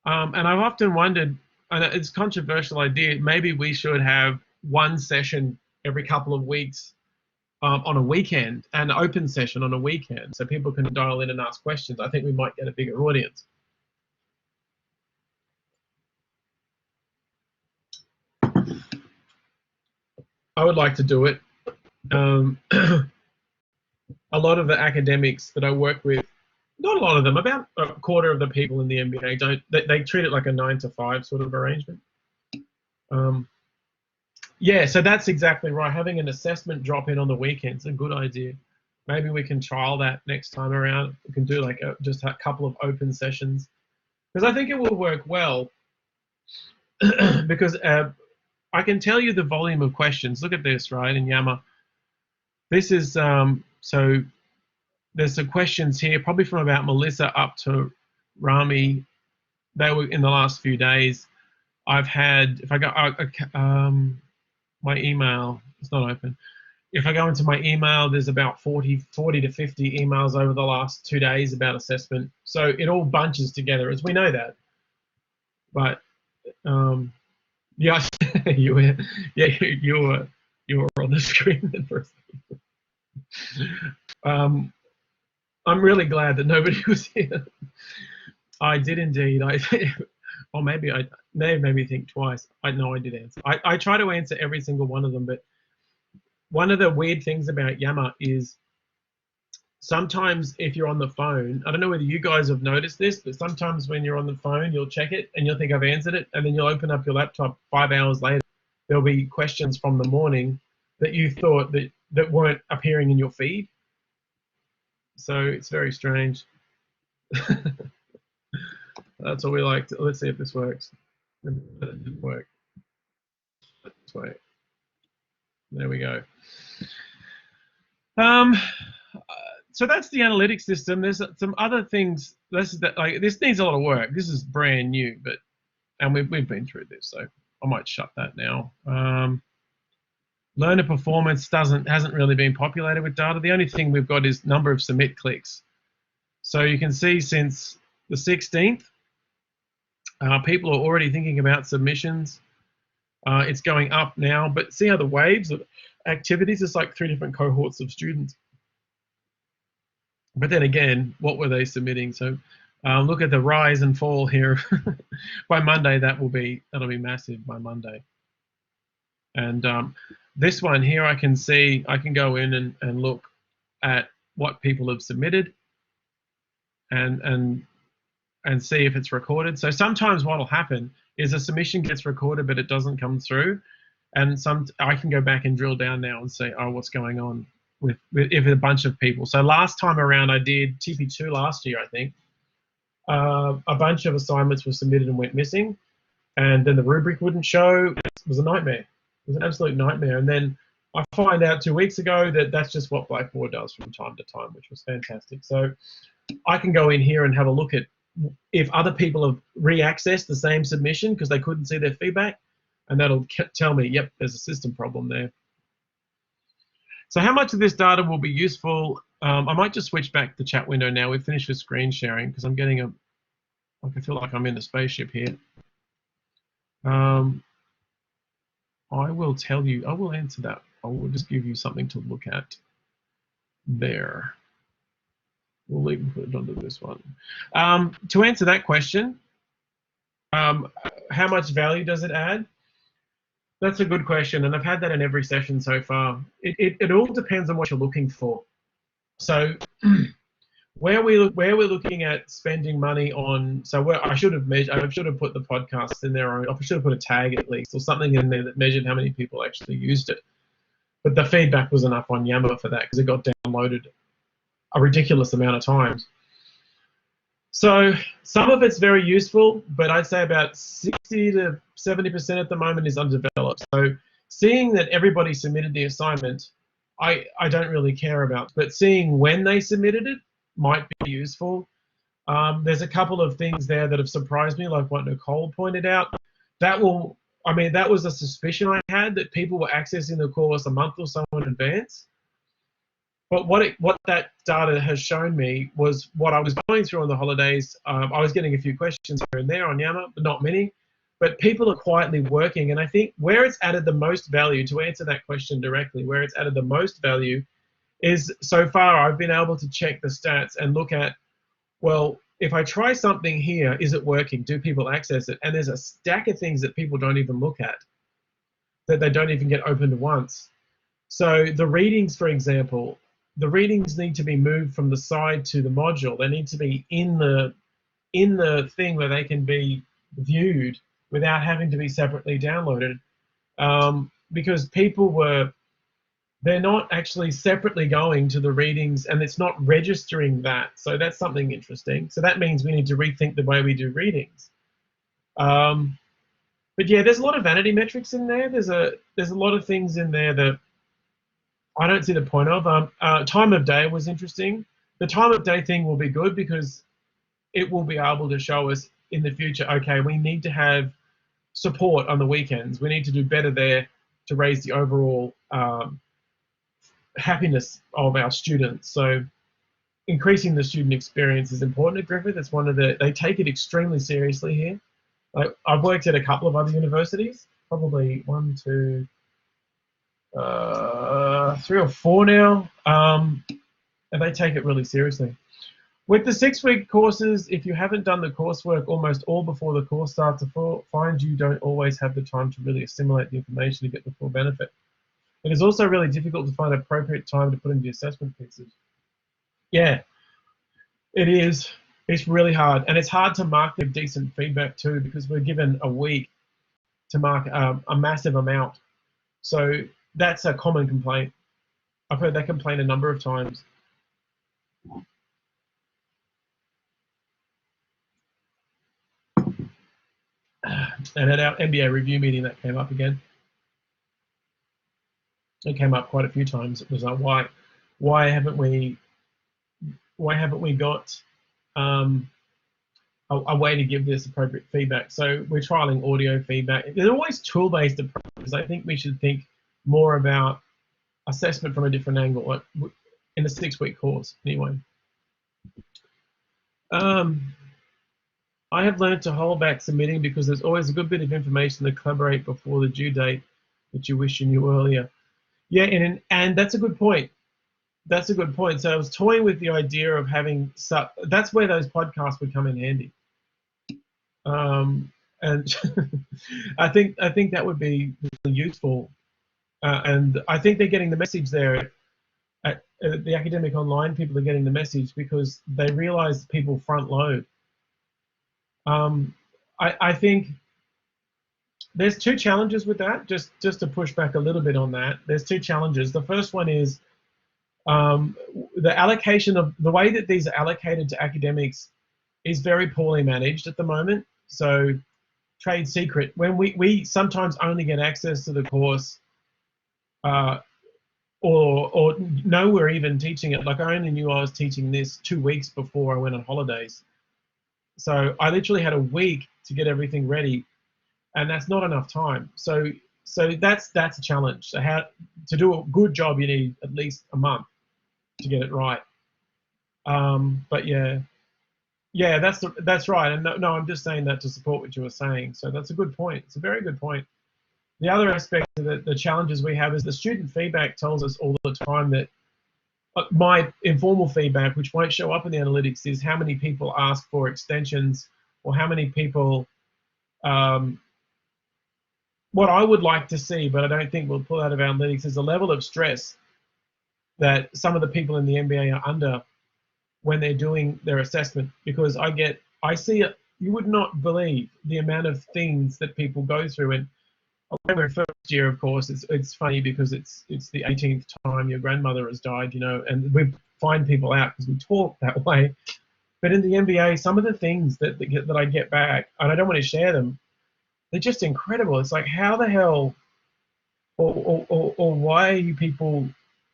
And I've often wondered, and it's a controversial idea, maybe we should have one session every couple of weeks on a weekend, an open session on a weekend, so people can dial in and ask questions. I think we might get a bigger audience. I would like to do it. A lot of the academics that I work with, not a lot of them, about a quarter of the people in the MBA they treat it like a 9-to-5 sort of arrangement. Yeah, so that's exactly right. Having an assessment drop in on the weekend's a good idea. Maybe we can trial that next time around. We can do like just a couple of open sessions, because I think it will work well. Because I can tell you the volume of questions. Look at this, right, in Yammer. This is, so there's some questions here, probably from about Melissa up to Rami. They were in the last few days. I've had, if I go, my email, it's not open. If I go into my email, there's about 40 to 50 emails over the last 2 days about assessment. So it all bunches together, as we know that. But yeah, you were on the screen then for a second. I'm really glad that nobody was here. I did indeed. Or maybe I may have made me think twice. I know I did answer. I try to answer every single one of them, but one of the weird things about Yammer is sometimes if you're on the phone, I don't know whether you guys have noticed this, but sometimes when you're on the phone, you'll check it and you'll think I've answered it, and then you'll open up your laptop 5 hours later. There'll be questions from the morning that you thought that weren't appearing in your feed. So it's very strange. That's what we like. Let's see if this works. It didn't work. Let's wait. There we go. So that's the analytics system. There's some other things. This needs a lot of work. This is brand new, and we've been through this, so I might shut that now. Learner performance hasn't really been populated with data. The only thing we've got is number of submit clicks. So you can see since the 16th, people are already thinking about submissions. It's going up now, but see how the waves of activities, it's like 3 different cohorts of students. But then again, what were they submitting? So look at the rise and fall here. By Monday, that'll be massive by Monday. And this one here, I can see, I can go in and look at what people have submitted and see if it's recorded. So sometimes what will happen is a submission gets recorded, but it doesn't come through. And I can go back and drill down now and say, oh, what's going on with a bunch of people. So last time around, I did TP2 last year, I think. A bunch of assignments were submitted and went missing, and then the rubric wouldn't show. It was a nightmare. was an absolute nightmare. And then I find out 2 weeks ago that that's just what Blackboard does from time to time, which was fantastic. So I can go in here and have a look at if other people have re-accessed the same submission because they couldn't see their feedback, and that'll tell me, yep, there's a system problem there. So how much of this data will be useful? I might just switch back the chat window now. We've finished with screen sharing because I'm getting I feel like I'm in the spaceship here. I will tell you, I will answer that. I will just give you something to look at there. We'll even put it onto this one. To answer that question, how much value does it add? That's a good question, and I've had that in every session so far. It all depends on what you're looking for. So where we're looking at spending money on, so I should have put the podcasts in there, or I should have put a tag at least, or something in there that measured how many people actually used it. But the feedback was enough on Yammer for that because it got downloaded a ridiculous amount of times. So some of it's very useful, but I'd say about 60 to 70% at the moment is undeveloped. So seeing that everybody submitted the assignment, I don't really care about, but seeing when they submitted it might be useful. There's a couple of things there that have surprised me, like what Nicole pointed out. That was a suspicion I had, that people were accessing the course a month or so in advance. But what that data has shown me was what I was going through on the holidays. I was getting a few questions here and there on Yammer, but not many. But people are quietly working, and I think where it's added the most value, to answer that question directly, where it's added the most value is, so far I've been able to check the stats and look at, well, if I try something here, is it working? Do people access it? And there's a stack of things that people don't even look at, that they don't even get opened once. So the readings, for example, the readings need to be moved from the side to the module. They need to be in the thing where they can be viewed without having to be separately downloaded, because they're not actually separately going to the readings, and it's not registering that. So that's something interesting. So that means we need to rethink the way we do readings. But yeah, there's a lot of vanity metrics in there. There's a lot of things in there that I don't see the point of. Time of day was interesting. The time of day thing will be good because it will be able to show us in the future, okay, we need to have support on the weekends. We need to do better there to raise the overall happiness of our students. So increasing the student experience is important at Griffith. It's they take it extremely seriously here. I've worked at a couple of other universities, probably 1, 2, 3 or 4 now, and they take it really seriously. With the 6-week courses, if you haven't done the coursework almost all before the course starts, I find you don't always have the time to really assimilate the information to get the full benefit. It is also really difficult to find appropriate time to put into the assessment pieces. Yeah, it is. It's really hard, and it's hard to mark the decent feedback too, because we're given a week to mark a massive amount. So that's a common complaint. I've heard that complaint a number of times. And at our MBA review meeting, that came up again. It came up quite a few times. It was like, why haven't we got a way to give this appropriate feedback? So we're trialing audio feedback. There's always tool-based approaches. I think we should think more about assessment from a different angle, like in a 6-week course anyway. I have learned to hold back submitting because there's always a good bit of information to collaborate before the due date that you wish you knew earlier. Yeah, and that's a good point. That's a good point. So I was toying with the idea of having, that's where those podcasts would come in handy. And I think that would be really useful. And I think they're getting the message there. At the Academic Online, people are getting the message because they realize people front load. I think there's 2 challenges with that, just to push back a little bit on that. There's 2 challenges. The first one is the allocation of the way that these are allocated to academics is very poorly managed at the moment. So trade secret. When we sometimes only get access to the course, or no, we're even teaching it. Like I only knew I was teaching this 2 weeks before I went on holidays. So I literally had a week to get everything ready, and that's not enough time. So that's a challenge. So how to do a good job, you need at least a month to get it right. But yeah, that's right. And no, I'm just saying that to support what you were saying. So that's a good point. It's a very good point. The other aspect of the challenges we have is the student feedback tells us all the time that my informal feedback, which won't show up in the analytics, is how many people ask for extensions, or how many people, what I would like to see, but I don't think we'll pull out of our analytics, is the level of stress that some of the people in the MBA are under when they're doing their assessment. Because I see it, you would not believe the amount of things that people go through. And when we're first year, of course, it's funny because it's the 18th time your grandmother has died, you know, and we find people out because we talk that way. But in the MBA, some of the things that I get back, and I don't want to share them, they're just incredible. It's like, how the hell, or why are you people,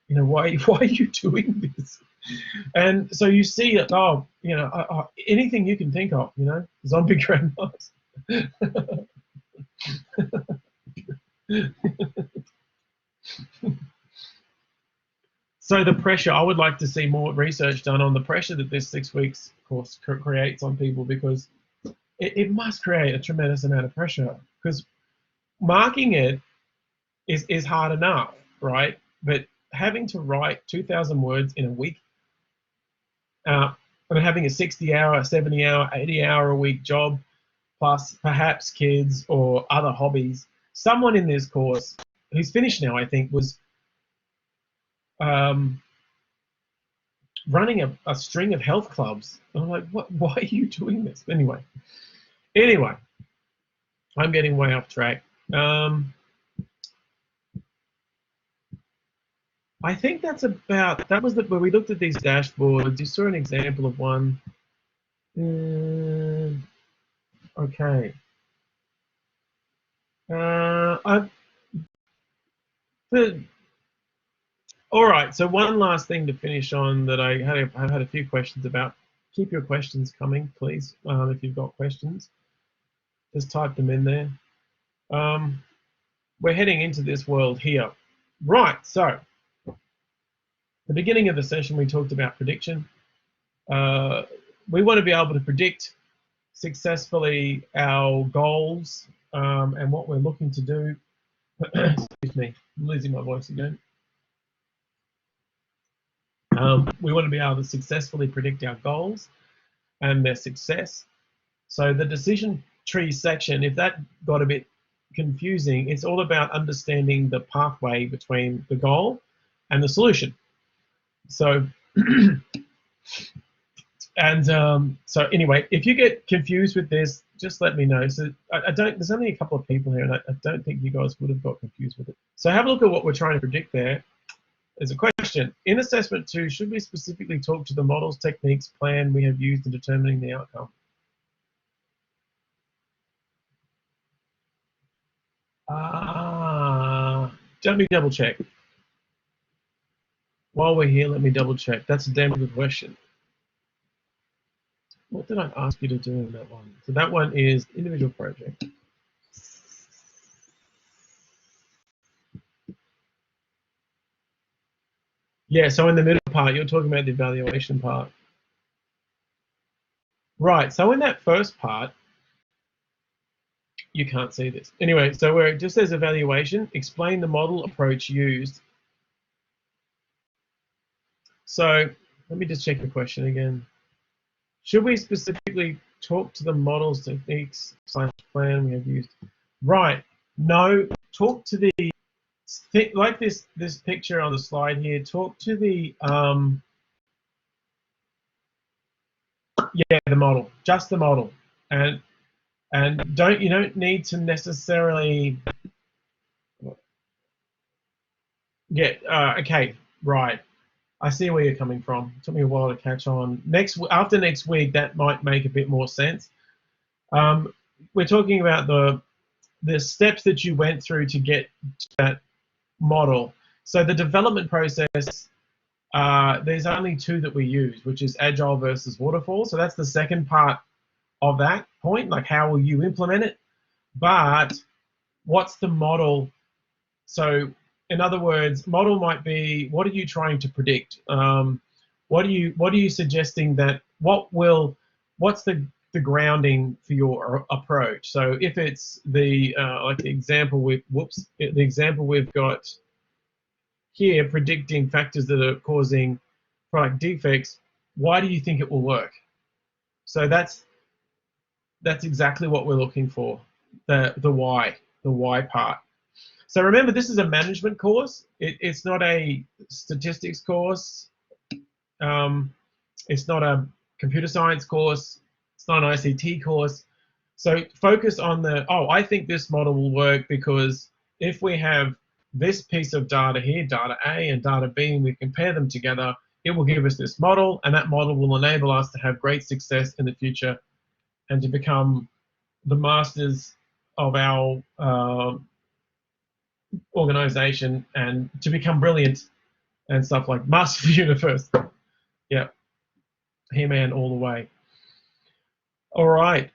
you know, why are you doing this? And so you see it, oh, you know, anything you can think of, you know, zombie grandmas. So the pressure, I would like to see more research done on the pressure that this 6 weeks course creates on people, because it must create a tremendous amount of pressure, because marking it is hard enough, right? But having to write 2,000 words in a week, and having a 60-hour, 70-hour, 80-hour a week job, plus perhaps kids or other hobbies. Someone in this course, who's finished now, I think, was running a string of health clubs. And I'm like, what? Why are you doing this? Anyway, I'm getting way off track. I think that was where we looked at these dashboards. You saw an example of one. Okay. All right. So one last thing to finish on that I've had a few questions about. Keep your questions coming, please. If you've got questions, just type them in there. We're heading into this world here. Right. So the beginning of the session, we talked about prediction. We want to be able to predict successfully our goals and what we're looking to do. Excuse me, I'm losing my voice again. We want to be able to successfully predict our goals and their success. So the decision tree section, if that got a bit confusing, it's all about understanding the pathway between the goal and the solution. So, so anyway, if you get confused with this, just let me know. So there's only a couple of people here, and I don't think you guys would have got confused with it. So have a look at what we're trying to predict there. There's a question. In assessment 2, should we specifically talk to the models, techniques, plan we have used in determining the outcome? Let me double check. While we're here, let me double check. That's a damn good question. What did I ask you to do in that one? So that one is individual project. Yeah, so in the middle part, you're talking about the evaluation part. Right, so in that first part, you can't see this. Anyway, so where it just says evaluation, explain the model approach used. So let me just check the question again. Should we specifically talk to the models, techniques, / plan we have used? Right, no, talk to the, like this picture on the slide here, talk to the, yeah, the model, just the model. And you don't need to necessarily get, okay, right. I see where you're coming from. It took me a while to catch on. After next week, that might make a bit more sense. we're talking about the steps that you went through to get to that model. So the development process, there's only two that we use, which is agile versus waterfall. So that's the second part of that point, like how will you implement it? But what's the model? So in other words, model might be, what are you trying to predict? What are you suggesting that, what's the grounding for your approach? So if it's the like the example we've got here, predicting factors that are causing product defects, why do you think it will work? So that's exactly what we're looking for, the why part. So remember, this is a management course. It's not a statistics course. It's not a computer science course. It's not an ICT course. So focus on I think this model will work because if we have this piece of data here, data A and data B, and we compare them together, it will give us this model, and that model will enable us to have great success in the future and to become the masters of our organization and to become brilliant and stuff like master of the universe. Yeah, He-Man all the way. All right.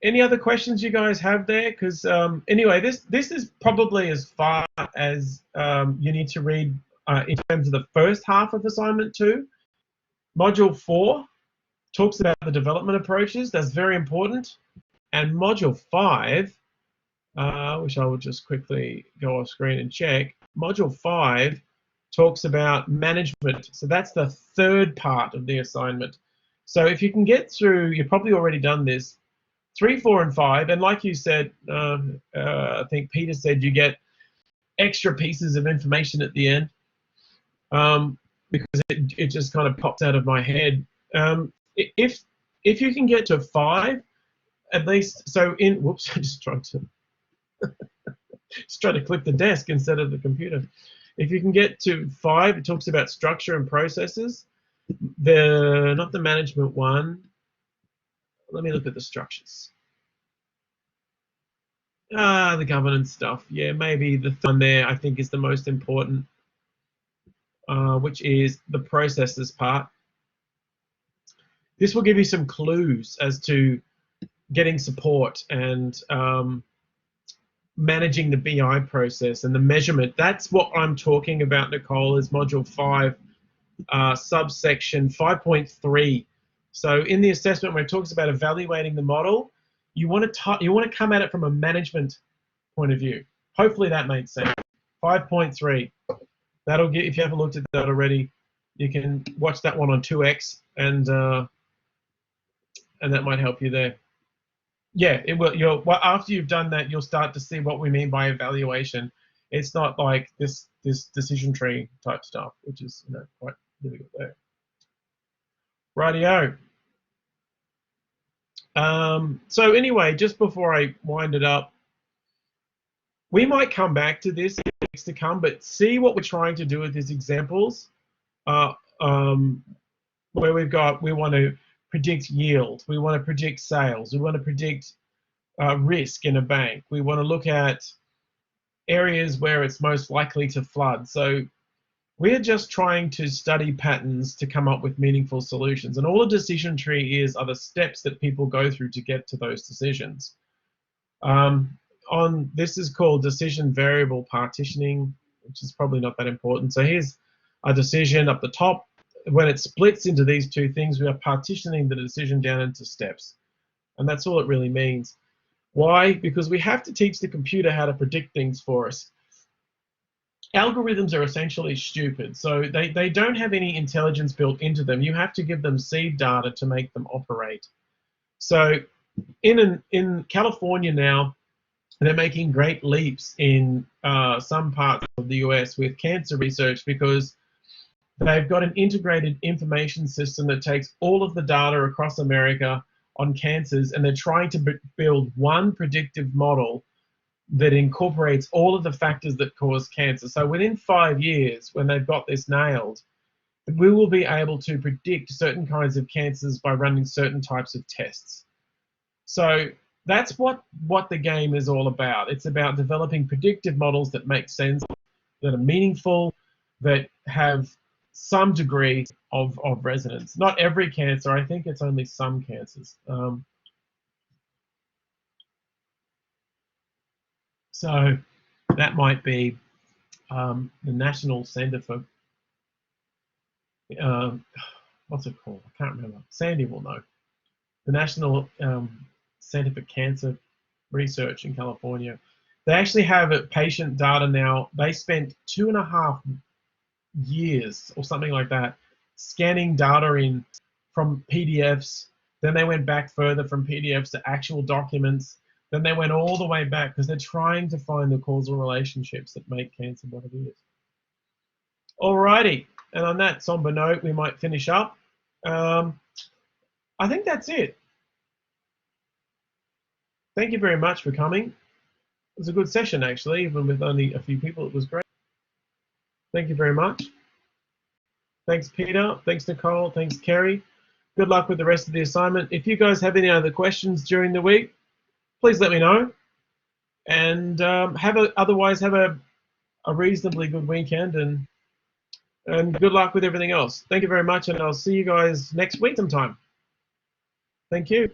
Any other questions you guys have there? Because anyway, this is probably as far as you need to read in terms of the first half of assignment 2. Module 4 talks about the development approaches. That's very important. And module 5, which I will just quickly go off screen and check. Module 5 talks about management. So that's the third part of the assignment. So if you can get through, you've probably already done this, 3, 4, and 5, and like you said, I think Peter said you get extra pieces of information at the end because it just kind of pops out of my head. If you can get to 5, at least, so in, whoops, I just tried to click the desk instead of the computer. If you can get to 5, it talks about structure and processes. Not the management one. Let me look at the structures. The governance stuff. Yeah, maybe the one there I think is the most important, which is the processes part. This will give you some clues as to getting support and managing the BI process and the measurement. That's what I'm talking about, Nicole, is module 5, subsection 5.3. So in the assessment where it talks about evaluating the model, you want to come at it from a management point of view. Hopefully that makes sense. 5.3. That'll get, if you haven't looked at that already, you can watch that one on 2x, and that might help you there. Yeah, it will. Well, after you've done that, you'll start to see what we mean by evaluation. It's not like this decision tree type stuff, which is quite difficult there. Rightio. So anyway, just before I wind it up, we might come back to this in weeks to come, but see what we're trying to do with these examples, where we want to predict yield, we want to predict sales, we want to predict risk in a bank, we want to look at areas where it's most likely to flood. So we're just trying to study patterns to come up with meaningful solutions. And all a decision tree are the steps that people go through to get to those decisions. This is called decision variable partitioning, which is probably not that important. So here's a decision up the top. When it splits into these two things, we are partitioning the decision down into steps. And that's all it really means. Why? Because we have to teach the computer how to predict things for us. Algorithms are essentially stupid, so they don't have any intelligence built into them. You have to give them seed data to make them operate. So in California now, they're making great leaps in some parts of the US with cancer research, because they've got an integrated information system that takes all of the data across America on cancers, and they're trying to build one predictive model that incorporates all of the factors that cause cancer. So within 5 years, when they've got this nailed, we will be able to predict certain kinds of cancers by running certain types of tests. So that's what the game is all about. It's about developing predictive models that make sense, that are meaningful, that have some degree of resonance. Not every cancer, I think it's only some cancers. So that might be the National Center for, what's it called? I can't remember. Sandy will know. The National Center for Cancer Research in California. They actually have patient data now. They spent 2.5 years or something like that scanning data in from PDFs. Then they went back further from PDFs to actual documents. Then they went all the way back because they're trying to find the causal relationships that make cancer what it is. Alrighty, and on that somber note, we might finish up. I think that's it. Thank you very much for coming. It was a good session, actually, even with only a few people. It was great. Thank you very much. Thanks, Peter. Thanks, Nicole. Thanks, Kerry. Good luck with the rest of the assignment. If you guys have any other questions during the week, please let me know. And otherwise have a reasonably good weekend, and good luck with everything else. Thank you very much, and I'll see you guys next week sometime. Thank you.